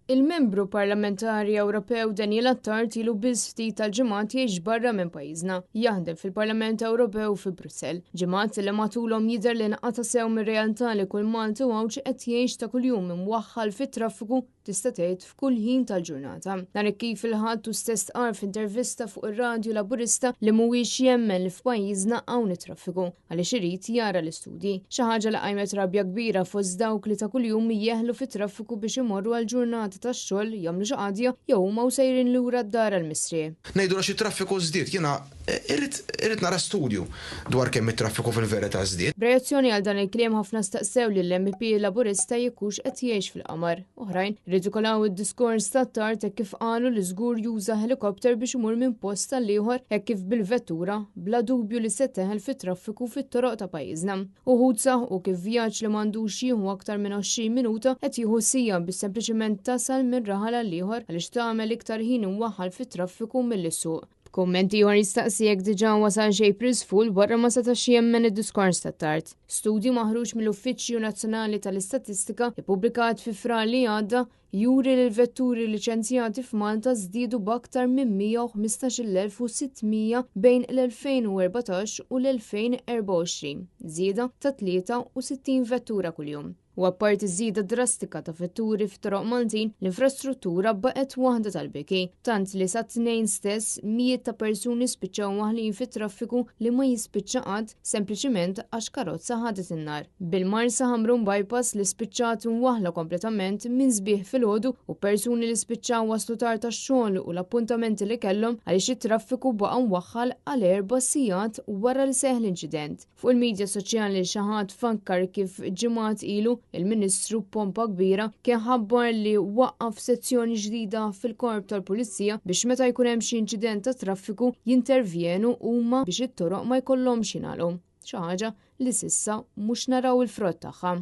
Il-membru parlamentari Ewropew Daniel Attard ilu biss ftit tal-ġimgħat jgħix barra minn pajjiżna, jaħdem fil-Parlament Ewropew fi Brussell. Ġimgħat li matulhom jidher li nqata' sew mir-realtà li kull Malti għawġ qed jgħix ta' kuljum imwaħħal fit-traffiku tista' tgħid f'kull ħin tal-ġurnata. Nhar kif il-ħadd stess qal f'intervista fuq ir-Radju Laburista li mhuwiex jemmen li f'pajjiżna hawn it-traffiku għaliex irid jara l-istudji. Xi ħaġa li qajmet rabja kbira fost dawk li ta' kuljum jeħlu fit-traffiku biex imorru għall-ġurnata tax-xogħol jagħmlu xi qagħdja jew huma sejrin lura d-dar għall-misrie. Ngħidu xi traffiku żdied, jiena irrid nara studju dwar kemm it-traffiku fil-verità żdied. B'reazzjoni għal dan il-kliem ħafna staqsew li l-MP Laburista jekkux qed jgħix fil-qamar. Oħrajn ridikolaw id-diskors ta' Attard hekk kif qalu li żgur juża helikopter biex imur minn post tal ieħor hekk kif bil-vettura bla dubju li se teħel fit-traffiku fit-toroq ta' pajjiżna. Uħud saħħu kif vjaġġ li m'għandux jieħu aktar minn 20 minuta qed jieħu sija biex sempliċement tasal minn raħal għal ieħor għaliex tagħmel iktar ħin imwaħħal fit-traffiku milli-suq. Kummenti ieħor jistaqsi jekk diġà wasal xejn prisful wara ma setax jemmen id-diskors ta' Attard. Studju maħruġ mill-Uffiċċju Nazzjonali tal-Istatistika ippubblikat fi frar li għadda juri li l-vetturi liċenzjati f'Malta żdiedu b'aktar minn 115,600 bejn l-2014 u l-2024, żieda ta' 63 vettura kuljum. U apparti żieda drastika ta' vetturi f'toroq Maltin, l-infrastruttura baqgħet waħda tal-biki, tant li sa tnejn stess mijiet ta' persuni spiċċaw waħlin fit-traffiku li ma jispiċċa qatt sempliċiment għax karozza ħadet in-nar. Bil-Marsa Ħamrun bypass li spiċċat waħla kompletament minn sbieħ filgħodu u persuni li spiċċaw waslu tard tax-xogħol u l-appuntamenti li kellhom għaliex it-traffiku baqa' mwaħħal għal 4 sigħat wara li seħħ l-inċident. Fuq il-midja soċjali xi ħadd fakkar kif ġimgħat ilu il-Ministru pompa kbira kien ħabbar li waqqaf sezzjoni ġdida fil-korp tal-Pulizija biex meta jkun hemm xi inċident ta' traffiku jintervjenu huma biex it-toroq ma jkollhomx jingħalqu. Xi ħaġa li s'issa mhux naraw il-frott tagħha.